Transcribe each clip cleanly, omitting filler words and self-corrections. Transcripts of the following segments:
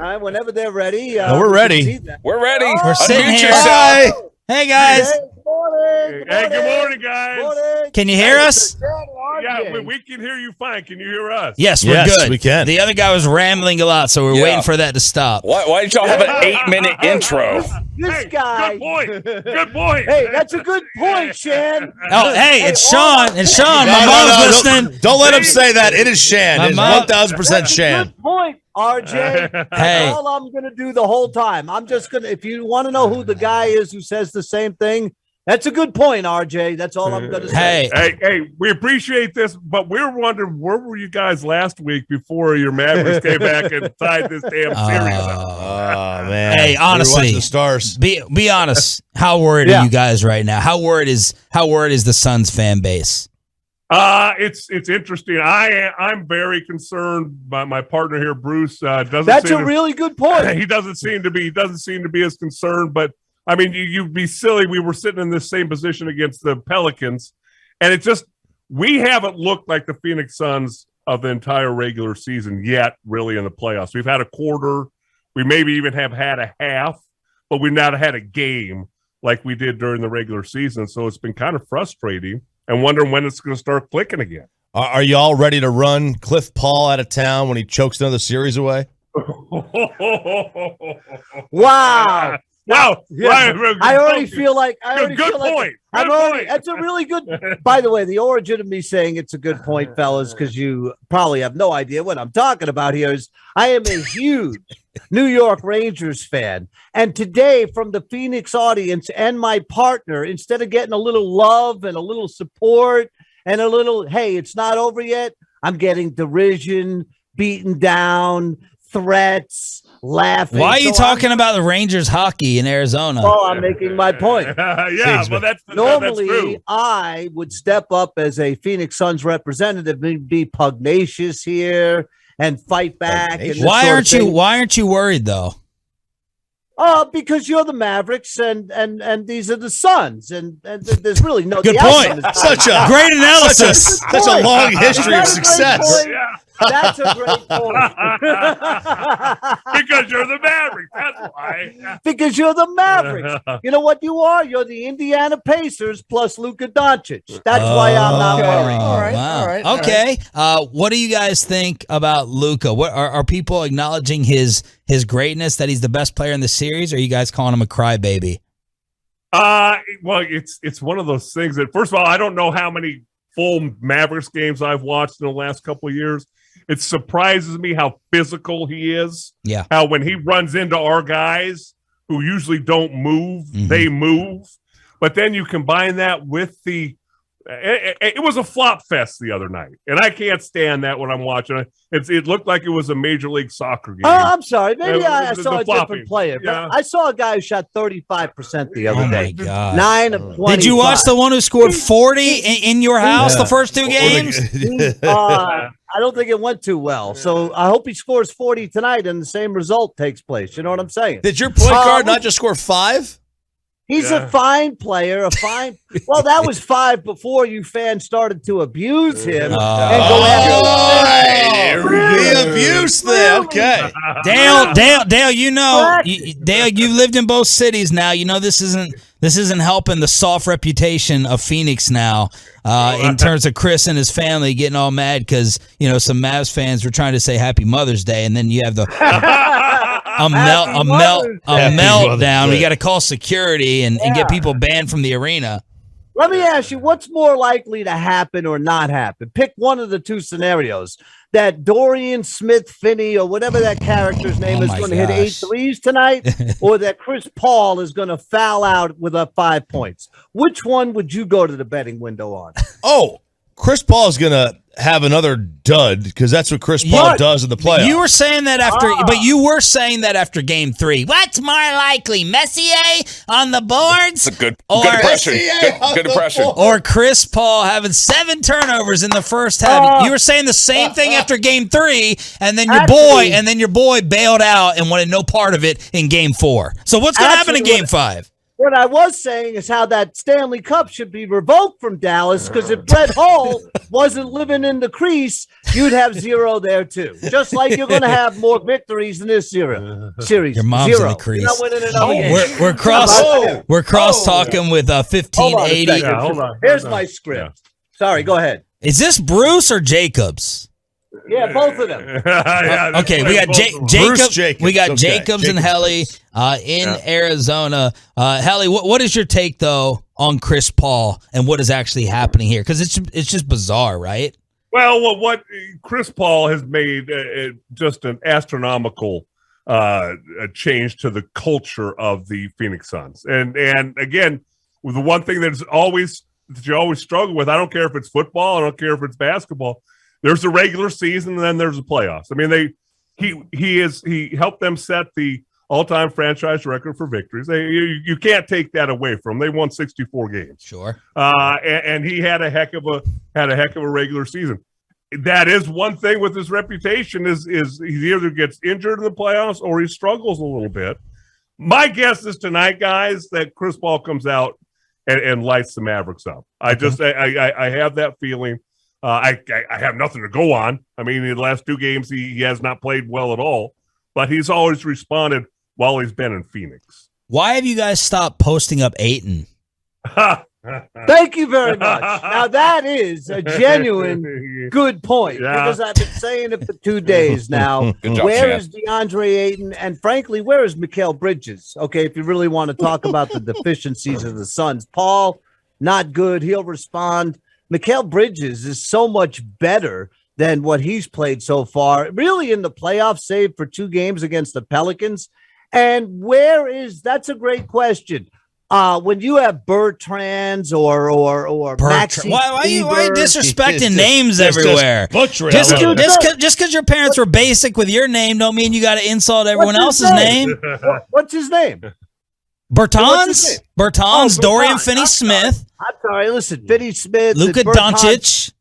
right, whenever they're ready. We're ready. We're ready. We're sitting here. Hi. Hey, guys. Hey, good morning. Hey, good morning, guys. Morning. Can you hear us? Yeah, we can hear you fine. Can you hear us? Yes, we're Yes, good. we can. The other guy was rambling a lot, so we're waiting for that to stop. Why did y'all have an 8-minute intro? This guy. Good point. Good point. Hey, that's a good point, Shan. Oh, hey, it's Sean. It's Sean. My No, mom's no, listening. Don't let him say that. It is Shan. It is mom- 1,000% Shan. Good point, RJ. Hey. That's all I'm going to do the whole time. I'm just going to, if you want to know who the guy is who says the same thing, that's a good point, RJ. That's all I'm going to say. Hey, we appreciate this, but we're wondering where were you guys last week before your Mavericks came back and tied this damn series up? Oh, man. Hey, honestly, We're watching the stars. Be honest. How worried are you guys right now? How worried is the Suns fan base? It's interesting. I'm very concerned. My partner here, Bruce, doesn't. That's a really good point. He doesn't seem to be as concerned. But I mean, you'd be silly. We were sitting in this same position against the Pelicans, and we haven't looked like the Phoenix Suns of the entire regular season yet. Really, in the playoffs, we've had a quarter. We maybe even have had a half, but we've not had a game like we did during the regular season. So it's been kind of frustrating. And wondering when it's going to start clicking again. Are you all ready to run Cliff Paul out of town when he chokes another series away? Wow. Wow. Yeah. I already feel like Good point. That's a really good. By the way, the origin of me saying it's a good point, fellas, because you probably have no idea what I'm talking about here, is I am a huge New York Rangers fan. And today, from the Phoenix audience and my partner, instead of getting a little love and a little support and a little, hey, it's not over yet, I'm getting derision, beaten down, threats, laughing. Why are you talking about the Rangers hockey in Arizona? Oh, I'm making my point. Well, that's Normally, true. I would step up as a Phoenix Suns representative and be pugnacious here and fight back. And Why aren't you worried though? Because you're the Mavericks and these are the Suns, and there's really no good point. Such a great analysis. Such a long history of success. That's a great point. Because you're the Mavericks. That's why. Because you're the Mavericks. You know what you are? You're the Indiana Pacers plus Luka Doncic. That's why I'm not worried. All right. Okay. What do you guys think about Luka? What are people acknowledging his greatness, that he's the best player in the series, or are you guys calling him a crybaby? Well, it's one of those things that, first of all, I don't know how many full Mavericks games I've watched in the last couple of years. It surprises me how physical he is. Yeah. How when he runs into our guys who usually don't move, they move. But then you combine that with it was a flop fest the other night, and I can't stand that when I'm watching it. It looked like it was a Major League Soccer game. Oh, I'm sorry. Maybe I the saw a flopping. different player. Yeah. But I saw a guy who shot 35% the other day. Oh, my God. 9 of 20. Did you watch the one who scored 40 in your house the first two games? I don't think it went too well. So I hope he scores 40 tonight and the same result takes place. You know what I'm saying? Did your point guard not just score 5? He's a fine player, well, that was 5 before you fans started to abuse him and go after the abuse there. Okay. Dale, Dale, you've lived in both cities now. You know this isn't helping the soft reputation of Phoenix now in terms of Chris and his family getting all mad because, some Mavs fans were trying to say Happy Mother's Day, and then you have a meltdown. We got to call security and get people banned from the arena. Let me ask you, what's more likely to happen or not happen? Pick one of the two scenarios. That Dorian Smith-Finney or whatever that character's name is going to hit 8 threes tonight, or that Chris Paul is going to foul out with 5 points. Which one would you go to the betting window on? Oh, Chris Paul is going to have another dud because that's what Chris Paul does in the playoffs. You were saying that after Game 3. What's more likely, Messier on the boards? That's a good impression. Good impression. Or Chris Paul having 7 turnovers in the first half. You were saying the same thing after Game 3, and then your boy bailed out and wanted no part of it in Game 4. So what's going to happen in Game 5? What I was saying is how that Stanley Cup should be revoked from Dallas, because if Brett Hull wasn't living in the crease, you'd have 0 there too. Just like you're going to have more victories in this series. Your mom's 0. in the crease. You're not winning another game. We're cross talking with 1580. Hold on. Here's my script. Sorry, go ahead. Is this Bruce or Jacobs? Yeah, both of them. Okay, we got Jacobs. We got Okay. Jacobs and Helly in Arizona. Helly, what is your take though on Chris Paul and what is actually happening here? Because it's just bizarre, right? Well, what Chris Paul has made just an astronomical change to the culture of the Phoenix Suns, and again, the one thing that you always struggle with. I don't care if it's football. I don't care if it's basketball. There's a regular season, and then there's the playoffs. I mean, he helped them set the all-time franchise record for victories. You can't take that away from them. They won 64 games. Sure. And he had a heck of a regular season. That is one thing with his reputation is he either gets injured in the playoffs or he struggles a little bit. My guess is tonight, guys, that Chris Paul comes out and lights the Mavericks up. I have that feeling. I have nothing to go on. I mean, in the last 2 games, he has not played well at all, but he's always responded while he's been in Phoenix. Why have you guys stopped posting up Ayton? Thank you very much. Now, that is a genuine good point, because I've been saying it for 2 days now. Good job, Where Shan. is DeAndre Ayton? And frankly, where is Mikal Bridges? Okay, if you really want to talk about the deficiencies of the Suns. Paul, not good. He'll respond. Mikal Bridges is so much better than what he's played so far, really in the playoffs, save for 2 games against the Pelicans. And that's a great question. When you have Bertrands or Maxi Why are you Kleber, disrespecting names everywhere? Just because your parents were basic with your name don't mean you got to insult everyone else's name. What's his name? Bertans, Dorian Bertans. Finney-Smith, I'm sorry. Listen, Finney-Smith, Luka and Bertans. Doncic.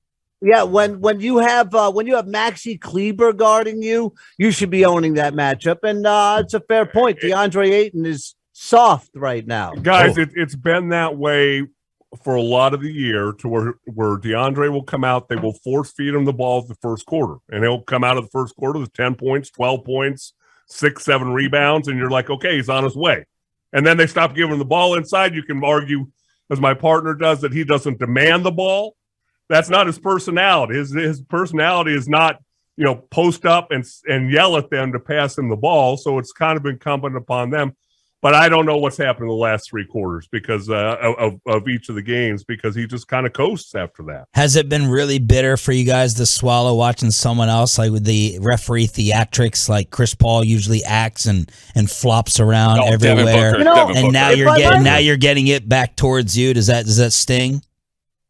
Yeah, when you have Maxi Kleber guarding you, you should be owning that matchup, and it's a fair point. DeAndre Ayton is soft right now, Guys. It's been that way for a lot of the year, to where DeAndre will come out. They will force feed him the ball at the first quarter, and he'll come out of the first quarter with 10 points, 12 points, 6-7 rebounds, and you're like, okay, he's on his way. And then they stop giving the ball inside. You can argue, as my partner does, that he doesn't demand the ball. That's not his personality. His personality is not, post up and yell at them to pass him the ball. So it's kind of incumbent upon them. But I don't know what's happened in the last 3 quarters because of each of the games, because he just kind of coasts after that. Has it been really bitter for you guys to swallow watching someone else, like with the referee theatrics, like Chris Paul usually acts and flops around everywhere, and now you're getting it back towards you? Does that sting?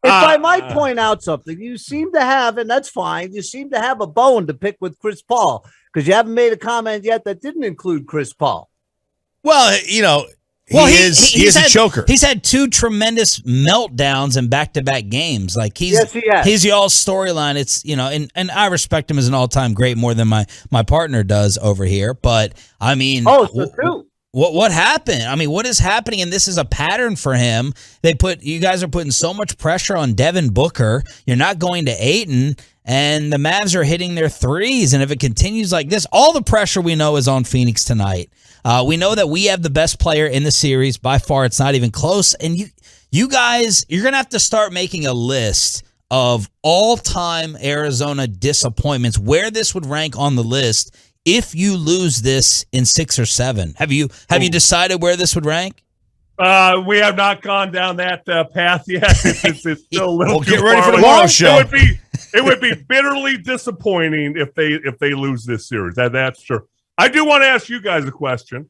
If I might point out something, you seem to have, and that's fine, you seem to have a bone to pick with Chris Paul, because you haven't made a comment yet that didn't include Chris Paul. Well, he's a choker. He's had 2 tremendous meltdowns in back-to-back games. Like he's y'all's storyline. It's and I respect him as an all-time great more than my partner does over here. But I mean, what happened? I mean, what is happening? And this is a pattern for him. You guys are putting so much pressure on Devin Booker. You're not going to Ayton. And the Mavs are hitting their threes. And if it continues like this, all the pressure we know is on Phoenix tonight. We know that we have the best player in the series. By far, it's not even close. And you guys, you're going to have to start making a list of all-time Arizona disappointments, where this would rank on the list if you lose this in 6 or 7. Have you decided where this would rank? We have not gone down that path yet. It's still a little too get ready far for away. tomorrow's show. It would be bitterly disappointing if they lose this series. That's true. I do want to ask you guys a question.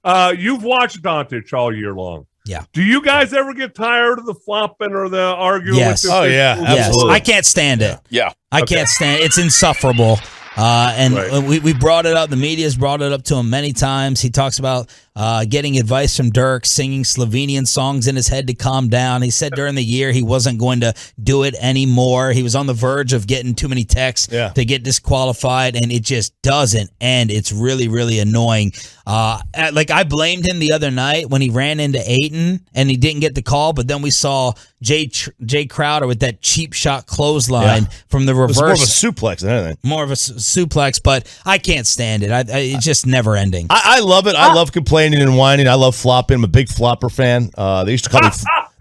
You've watched Doncic all year long. Yeah. Do you guys ever get tired of the flopping or the arguing? Yes. With the Absolutely. I can't stand it. Yeah. I can't stand it. It's insufferable. We brought it up. The media's brought it up to him many times. He talks about getting advice from Dirk, singing Slovenian songs in his head to calm down. He said during the year he wasn't going to do it anymore. He was on the verge of getting too many texts to get disqualified, and it just doesn't end. It's really, really annoying. I blamed him the other night when he ran into Ayton and he didn't get the call, but then we saw Jay Crowder with that cheap shot clothesline from the reverse. It was more of a suplex than anything. More of a suplex, but I can't stand it. It's just never ending. I love it. I love complaining and whining. I love flopping. I'm a big flopper fan. They used to call me.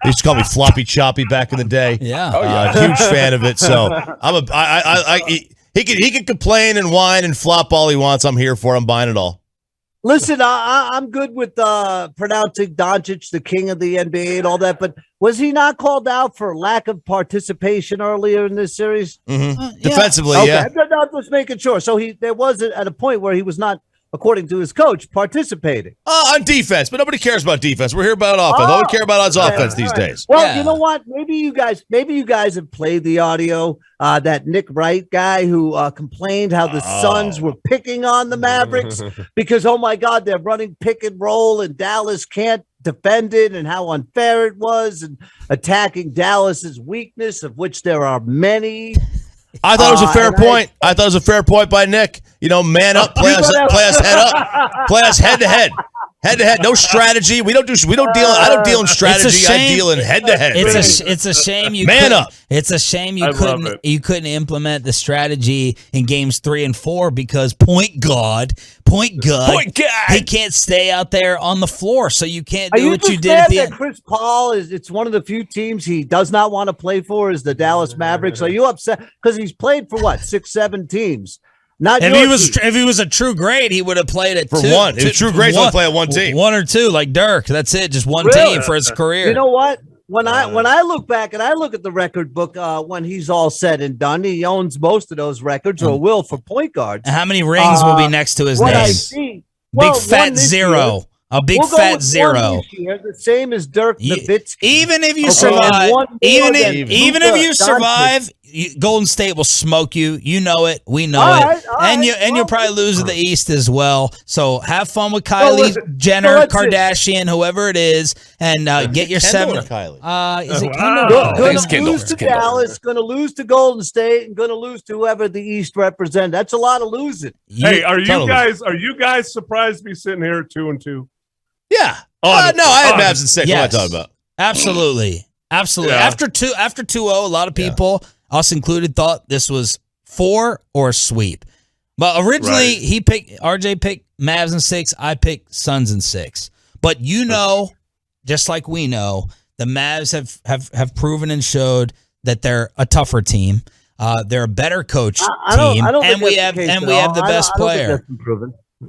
They used to call me Floppy Choppy back in the day. Yeah, huge fan of it. So he can complain and whine and flop all he wants. I'm here for it. I'm buying it all. Listen, I'm good with pronouncing Doncic the king of the NBA and all that, but was he not called out for lack of participation earlier in this series? Defensively, okay. I'm just making sure. So there was at a point where he was not, according to his coach, participating. On defense, but nobody cares about defense. We're here about offense. All we care about is offense these days. Well, you know what? Maybe you guys have played the audio. That Nick Wright guy who complained how the Suns were picking on the Mavericks because, oh my God, they're running pick and roll and Dallas can't defend it, and how unfair it was, and attacking Dallas's weakness, of which there are many. I thought it was a fair point. I thought it was a fair point by Nick. Man up, play us head up, play us head to head. Head to head, no strategy. We don't deal. I don't deal in strategy. I deal in head to head. It's a shame you up. It's a shame you couldn't implement the strategy in games 3 and 4 because point guard, he can't stay out there on the floor, so you can't do what you did at the end. Chris Paul it's one of the few teams he does not want to play for is the Dallas Mavericks. Are you upset because he's played for what 6-7 teams? If he was a true great, he would have played it for one. If true greats only play at one team, one or two, like Dirk. That's it, just one team for his career. You know what? When I look back and I look at the record book, when he's all said and done, he owns most of those records or will for point guards. And how many rings will be next to his name? Big fat zero. A big fat zero. The same as Dirk Nowitzki. Even if you survive, even if you survive, Golden State will smoke you. You know it. We know it. And you'll probably lose to the East as well. So have fun with Kylie Jenner, Kardashian, whoever it is, and get your Kendall 7. Or Kylie? Is it Kendall? Going to lose to Dallas, going to lose to Golden State, and going to lose to whoever the East represent. That's a lot of losing. Hey, are you guys surprised to be sitting here at 2-2? Yeah. No, I had Mavs in 6. Yes. What am I talking about? Absolutely. Yeah. After 2-0, a lot of people, us included, thought this was 4 or a sweep. But originally, RJ picked Mavs in 6. I picked Suns in 6. But just like we know, the Mavs have proven and showed that they're a tougher team. They're a better coach team, and we have the best player.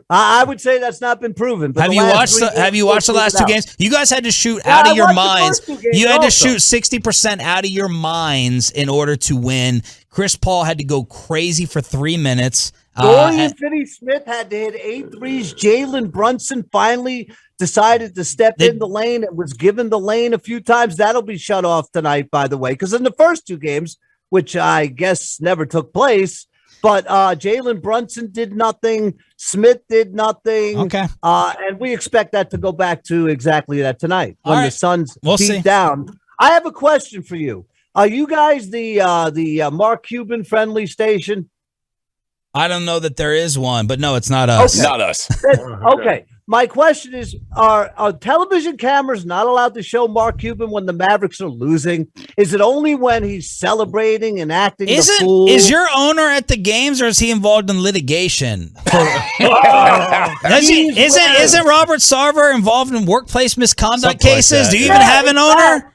I would say that's not been proven. But have you watched the last 2 games? You guys had to shoot out of your minds. You had to shoot 60% out of your minds in order to win. Chris Paul had to go crazy for 3 minutes. Dorian Finney-Smith had to hit 8 threes. Jalen Brunson finally decided to step in the lane and was given the lane a few times. That'll be shut off tonight, by the way, because in the first 2 games, which I guess never took place, but Jalen Brunson did nothing. Smith did nothing. Okay. And we expect that to go back to exactly that tonight when the Suns beat down. I have a question for you. Are you guys the Mark Cuban friendly station? I don't know that there is one, but no, it's not us. Okay. Not us. Okay. My question is, are television cameras not allowed to show Mark Cuban when the Mavericks are losing? Is it only when he's celebrating and acting the fool? Is your owner at the games, or is he involved in litigation? Isn't Robert Sarver involved in workplace misconduct cases? Do you even have an owner?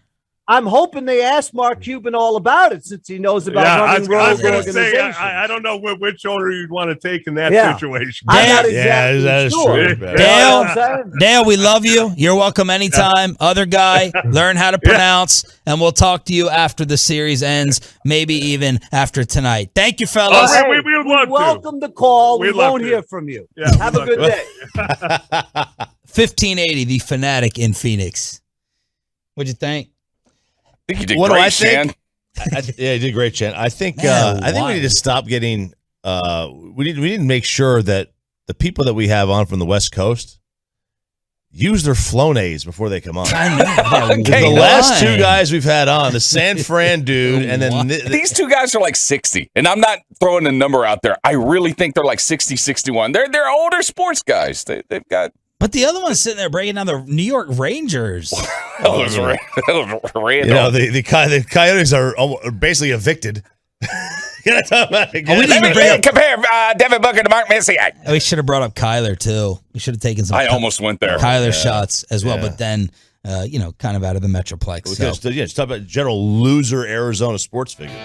I'm hoping they asked Mark Cuban all about it since he knows about running rogue organizations. I don't know which owner you'd want to take in that situation. I'm not exactly that is sure. true. Dale, we love you. You're welcome anytime. Other guy, learn how to pronounce, and we'll talk to you after the series ends, maybe even after tonight. Thank you, fellas. We welcome the call. We won't hear from you. Yeah, have a good day. 1580, the Fanatic in Phoenix. What'd you think? I think you did great, Shan. Yeah, you did great, Shan. I think we need to stop getting. We need to make sure that the people that we have on from the West Coast use their Phoneix before they come on. I know. Okay, The last two guys we've had on, the San Fran dude, and then these two guys are like 60, and I'm not throwing a number out there. I really think they're like 60, 61. They're older sports guys. They've got. But the other one's sitting there breaking down the New York Rangers. That was random. You know, the Coyotes are basically evicted. Compare Devin Booker to Mark Messier. We should have brought up Kyler too. We should have taken some. I almost went there. Kyler shots as well, but then kind of out of the Metroplex. Just talk about general loser Arizona sports figures.